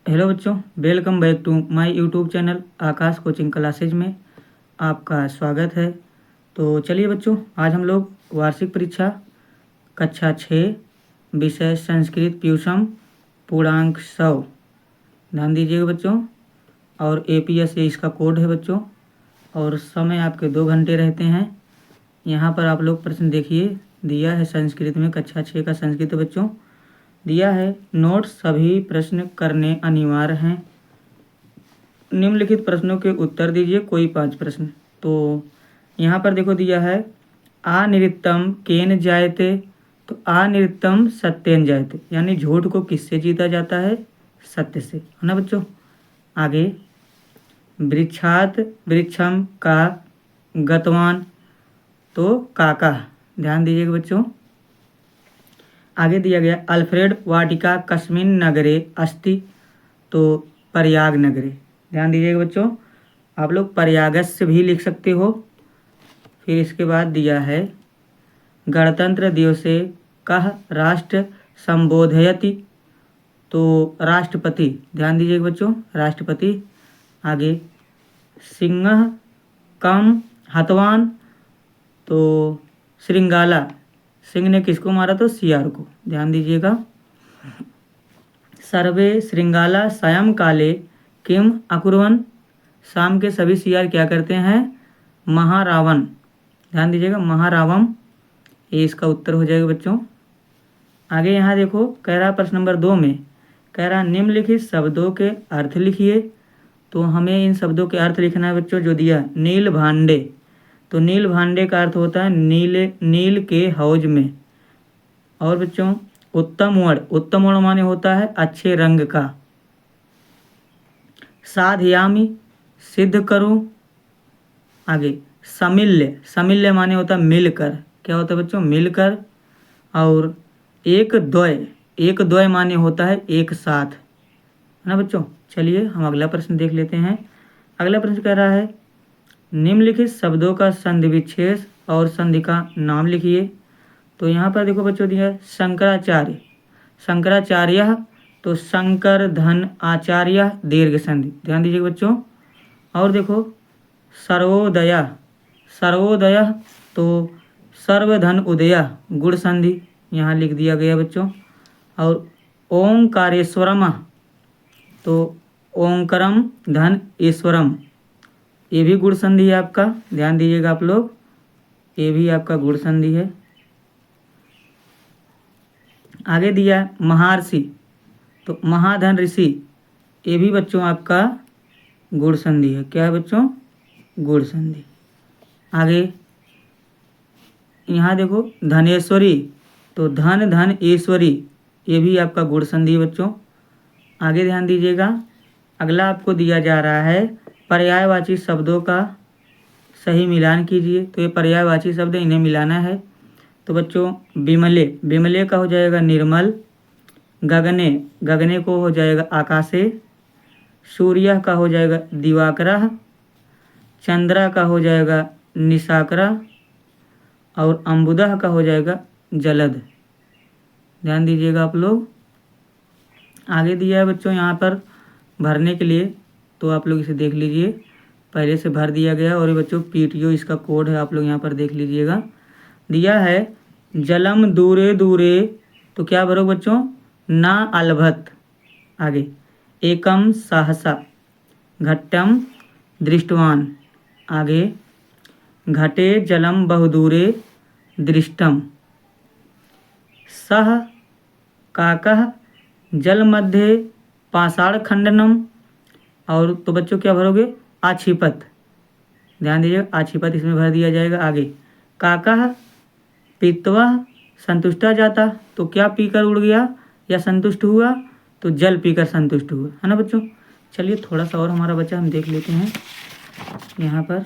Hello बच्चों, welcome back to my YouTube channel Aakash coaching classes में आपका स्वागत है। तो चलिए बच्चों, आज हम लोग वार्षिक परीक्षा कक्षा 6 विषय संस्कृत प्यूषम पूर्णांक 100 ध्यान दीजिएगा बच्चों। और APS इसका कोड है बच्चों, और समय आपके 2 घंटे रहते हैं। यहाँ पर आप लोग प्रश्न देखिए, दिया है संस्कृत में कक्षा 6 का संस्कृत बच्चों दिया है। नोट सभी प्रश्न करने अनिवार्य हैं। निम्नलिखित प्रश्नों के उत्तर दीजिए, कोई 5 प्रश्न। तो यहाँ पर देखो दिया है अनिरुक्तम केन जायते, तो अनिरुक्तम सत्येन जायते, यानी झूठ को किससे जीता जाता है? सत्य से, है ना बच्चों। आगे वृक्षात वृक्षम का गतवान, तो काका, ध्यान दीजिएगा बच्चों। आगे दिया गया अल्फ्रेड वाटिका कस्मिन नगरे अस्ति, तो प्रयाग नगरे, ध्यान दीजिएगा बच्चों। आप लोग प्रयागस्य भी लिख सकते हो। फिर इसके बाद दिया है गणतंत्र दिवसे कह राष्ट्र संबोधयति, तो राष्ट्रपति, ध्यान दीजिएगा बच्चों, राष्ट्रपति। आगे सिंह कम हतवान, तो श्रृंगाला, सिंह ने किसको मारा? तो सियार को, ध्यान दीजिएगा। सर्वे श्रृंगाला सायं काले किम अकुर्वन, शाम के सभी सियार क्या करते हैं? महारावण, ध्यान दीजिएगा, महारावम, ये इसका उत्तर हो जाएगा बच्चों। आगे यहाँ देखो, कह रहा प्रश्न नंबर 2 में कह रहा निम्नलिखित शब्दों के अर्थ लिखिए। तो हमें इन शब्दों के अर्थ लिखना है बच्चों। जो दिया नील भांडे, तो नील भांडे का अर्थ होता है नील के हौज में। और बच्चों उत्तम वर्ण माने होता है अच्छे रंग का। साधयामी, सिद्ध करूं। आगे समिल्य माने होता है मिलकर, क्या होता है बच्चों? मिलकर। और एक द्वय माने होता है एक साथ, है ना बच्चों। चलिए हम अगला प्रश्न देख लेते हैं। अगला प्रश्न कह रहा है निम्नलिखित शब्दों का संधि विच्छेद और संधि का नाम लिखिए। तो यहाँ पर देखो बच्चों दिया शंकराचार्य, तो शंकर धन आचार्य दीर्घ संधि, ध्यान दीजिए बच्चों। और देखो सर्वोदय, तो सर्वधन उदय गुण संधि, यहाँ लिख दिया गया बच्चों। और ओंकारेश्वरम, तो ओंकरम धन ईश्वरम, ये भी गुण संधि है आपका, ध्यान दीजिएगा आप लोग, ये भी आपका गुण संधि है। आगे दिया महर्षि, तो महाधन ऋषि, ये भी बच्चों आपका गुण संधि है। क्या है बच्चों? गुण संधि। आगे यहाँ देखो धनेश्वरी, तो धन ईश्वरी, ये भी आपका गुण संधि है बच्चों। आगे ध्यान दीजिएगा, अगला आपको दिया जा रहा है पर्यायवाची शब्दों का सही मिलान कीजिए। तो ये पर्यायवाची शब्द, इन्हें मिलाना है। तो बच्चों विमले का हो जाएगा निर्मल, गगने को हो जाएगा आकाशे, सूर्य का हो जाएगा दिवाकरः, चंद्रा का हो जाएगा निशाकरा, और अम्बुदः का हो जाएगा जलद, ध्यान दीजिएगा आप लोग। आगे दिया है बच्चों यहाँ पर भरने के लिए, तो आप लोग इसे देख लीजिए, पहले से भर दिया गया। और ये बच्चों PTO इसका कोड है, आप लोग यहाँ पर देख लीजिएगा। दिया है जलम दूरे दूरे, तो क्या भरो बच्चों? ना अलभत। आगे एकम सहसा घट्टम दृष्टवान, आगे घटे जलम बहुदूरे दृष्टम, सह काकः जल मध्य पाषाण खंडनम। और तो बच्चों क्या भरोगे? आक्षिपत, ध्यान दीजिएगा, आक्षिपत इसमें भर दिया जाएगा। आगे काकः पीत्वा संतुष्टा जाता, तो क्या पीकर उड़ गया या संतुष्ट हुआ? तो जल पीकर संतुष्ट हुआ, है ना बच्चों। चलिए थोड़ा सा और हमारा बच्चा हम देख लेते हैं। यहाँ पर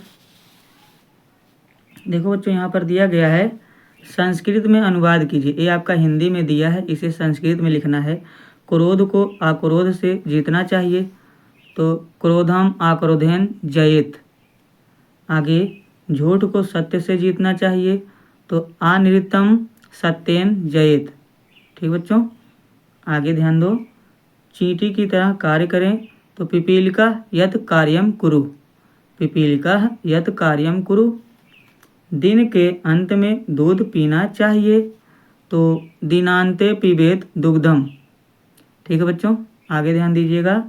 देखो बच्चों, यहाँ पर दिया गया है संस्कृत में अनुवाद कीजिए। ये आपका हिंदी में दिया है, इसे संस्कृत में लिखना है। क्रोध को आक्रोध से जीतना चाहिए, तो क्रोधम आक्रोधेन जयेत। आगे झूठ को सत्य से जीतना चाहिए, तो अनिरुक्तम सत्येन जयेत। ठीक बच्चों, आगे ध्यान दो। चींटी की तरह कार्य करें तो पिपीलिका यत् कार्यम कुरु, पिपीलिका यत् कार्यम कुरु। दिन के अंत में दूध पीना चाहिए तो दिनांते पिबेत दुग्धम। ठीक है बच्चों, आगे ध्यान दीजिएगा।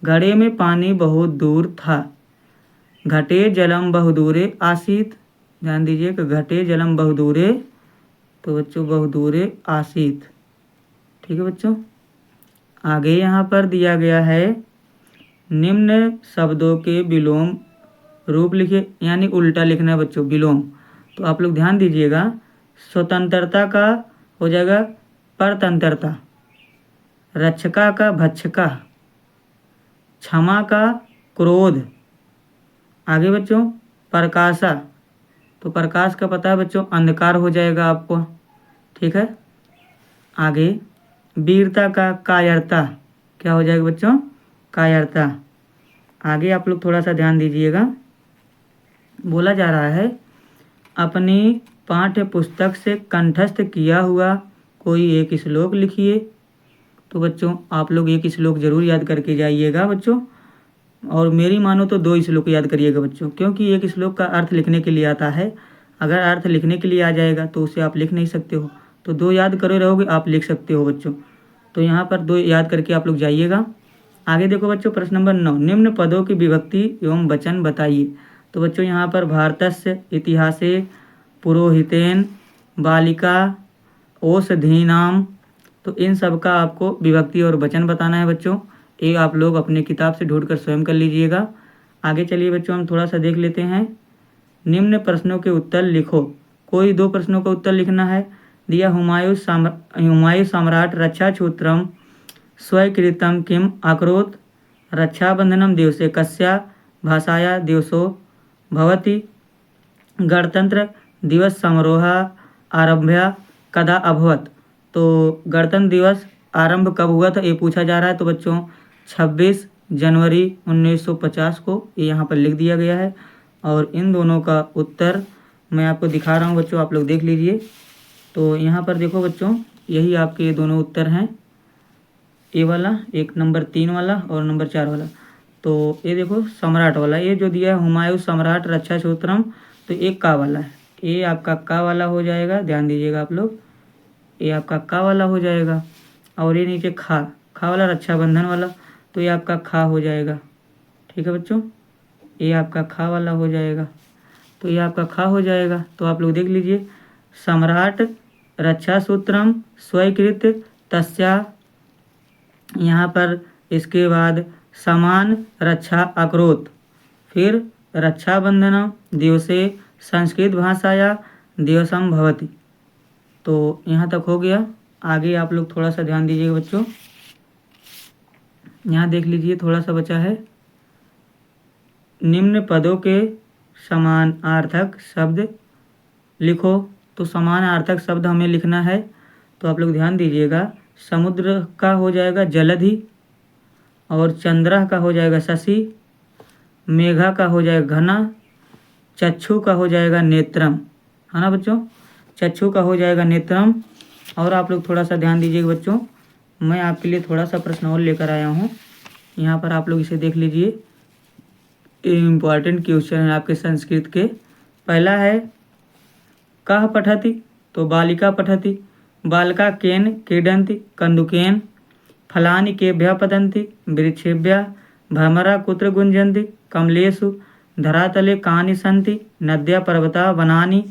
घड़े में पानी बहुत दूर था, घटे जलम बहुदूरे आसीत। ध्यान दीजिए कि घटे जलम बहुदूरे, तो बच्चों बहुदूरे आसीत। ठीक है बच्चों, आगे यहाँ पर दिया गया है निम्न शब्दों के विलोम रूप लिखे, यानी उल्टा लिखना है बच्चों, विलोम। तो आप लोग ध्यान दीजिएगा, स्वतंत्रता का हो जाएगा परतंत्रता, रक्षका का भक्षका, क्षमा का क्रोध। आगे बच्चों प्रकाशा, तो प्रकाश का पता है बच्चों अंधकार हो जाएगा आपको। ठीक है, आगे वीरता का कायरता, क्या हो जाएगा बच्चों, कायरता। आगे आप लोग थोड़ा सा ध्यान दीजिएगा, बोला जा रहा है अपनी पाठ्य पुस्तक से कंठस्थ किया हुआ कोई एक श्लोक लिखिए। तो बच्चों आप लोग एक श्लोक जरूर याद करके जाइएगा बच्चों, और मेरी मानो तो 2 श्लोक याद करिएगा बच्चों, क्योंकि एक श्लोक का अर्थ लिखने के लिए आता है। अगर अर्थ लिखने के लिए आ जाएगा तो उसे आप लिख नहीं सकते हो, तो 2 याद करे रहोगे आप लिख सकते हो बच्चों। तो यहाँ पर 2 याद करके आप लोग जाइएगा। आगे देखो बच्चों, प्रश्न नंबर 9, निम्न पदों की विभक्ति एवं वचन बताइए। तो बच्चों यहाँ पर भारतस्य इतिहासे पुरोहितेन बालिका औषधीनाम, तो इन सब का आपको विभक्ति और वचन बताना है बच्चों। ये आप लोग अपने किताब से ढूंढकर स्वयं कर लीजिएगा। आगे चलिए बच्चों, हम थोड़ा सा देख लेते हैं। निम्न प्रश्नों के उत्तर लिखो, कोई 2 प्रश्नों का उत्तर लिखना है। दिया हुमायूं सम्राट रक्षासूत्रम स्वीकृतम किम अकरोत्, रक्षाबंधनम दिवसे कस्या भाषाया दिवसो भवति, गणतंत्र दिवस समारोह आरंभ्य कदा अभवत। तो गणतंत्र दिवस आरंभ कब हुआ था ये पूछा जा रहा है। तो बच्चों 26 जनवरी 1950 को ये यहाँ पर लिख दिया गया है, और इन दोनों का उत्तर मैं आपको दिखा रहा हूँ बच्चों, आप लोग देख लीजिए। तो यहाँ पर देखो बच्चों, यही आपके ये दोनों उत्तर हैं, ये वाला, एक नंबर 3 वाला और नंबर 4 वाला। तो ये देखो सम्राट वाला, ये जो दिया है हुमायूं सम्राट रक्षासूत्रम, तो एक का वाला है, ये आपका का वाला हो जाएगा। ध्यान दीजिएगा आप लोग, ये आपका का वाला हो जाएगा। और ये नीचे खा वाला रक्षाबंधन वाला, तो ये आपका खा हो जाएगा। ठीक है बच्चों, ये आपका खा वाला हो जाएगा, तो ये आपका खा हो जाएगा। तो आप लोग देख लीजिए, सम्राट रक्षासूत्रम स्वीकृत तस्या, यहाँ पर इसके बाद समान रक्षा अकरोत्, फिर रक्षाबंधनम दिवसे संस्कृत भाषाया दिवसम भवति। तो यहाँ तक हो गया। आगे आप लोग थोड़ा सा ध्यान दीजिएगा बच्चों, यहाँ देख लीजिए थोड़ा सा बचा है। निम्न पदों के समानार्थक शब्द लिखो। तो समानार्थक शब्द हमें लिखना है, तो आप लोग ध्यान दीजिएगा। समुद्र का हो जाएगा जलधि, और चंद्र का हो जाएगा शशि, मेघा का हो जाएगा घना, चक्षु का हो जाएगा नेत्रम, है ना बच्चों, चक्षु का हो जाएगा नेत्रम। और आप लोग थोड़ा सा ध्यान दीजिएगा बच्चों, मैं आपके लिए थोड़ा सा प्रश्न और लेकर आया हूँ, यहाँ पर आप लोग इसे देख लीजिए। इम्पॉर्टेंट क्वेश्चन है आपके संस्कृत के। पहला है कह पठति, तो बालिका पठति, बालका केन क्रीडन्ति कंदुकेन, फलानि केभ्यः पतन्ति वृक्षेभ्यः, भ्रमरा कुत्र गुंजन्ति कमलेषु, धरातले कानि सन्ति नद्यः पर्वताः वनानि,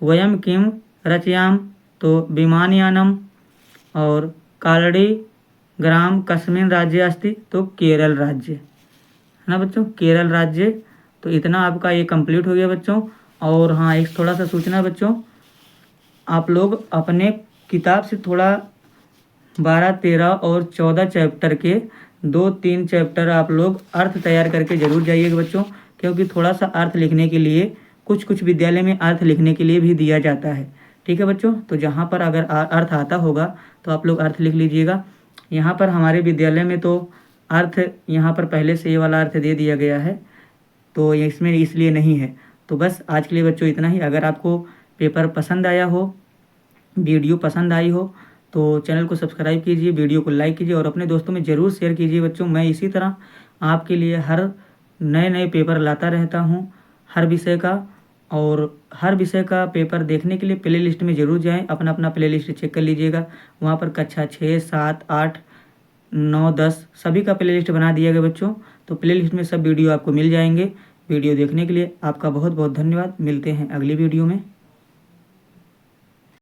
वयं किं रचयाम, तो विमानयानम। और कालड़ी ग्राम कस्मिन् राज्य अस्ति, तो केरल राज्य, है ना बच्चों, केरल राज्य। तो इतना आपका ये कंप्लीट हो गया बच्चों। और हाँ, एक थोड़ा सा सूचना है बच्चों, आप लोग अपने किताब से थोड़ा 12, 13 और 14 चैप्टर के 2-3 चैप्टर आप लोग अर्थ तैयार करके जरूर जाइएगा बच्चों, क्योंकि थोड़ा सा अर्थ लिखने के लिए कुछ विद्यालय में अर्थ लिखने के लिए भी दिया जाता है। ठीक है बच्चों, तो जहाँ पर अगर अर्थ आता होगा तो आप लोग अर्थ लिख लीजिएगा। यहाँ पर हमारे विद्यालय में तो अर्थ यहाँ पर पहले से ये वाला अर्थ दे दिया गया है, तो इसमें इसलिए नहीं है। तो बस आज के लिए बच्चों इतना ही। अगर आपको पेपर पसंद आया हो, वीडियो पसंद आई हो, तो चैनल को सब्सक्राइब कीजिए, वीडियो को लाइक कीजिए और अपने दोस्तों में ज़रूर शेयर कीजिए बच्चों। मैं इसी तरह आपके लिए हर नए नए पेपर लाता रहता हूँ हर विषय का, और हर विषय का पेपर देखने के लिए प्ले लिस्ट में ज़रूर जाएं। अपना अपना प्ले लिस्ट चेक कर लीजिएगा, वहाँ पर कक्षा 6, 7, 8, 9, 10 सभी का प्ले लिस्ट बना दिया गया बच्चों। तो प्ले लिस्ट में सब वीडियो आपको मिल जाएंगे। वीडियो देखने के लिए आपका बहुत बहुत धन्यवाद। मिलते हैं अगली वीडियो में।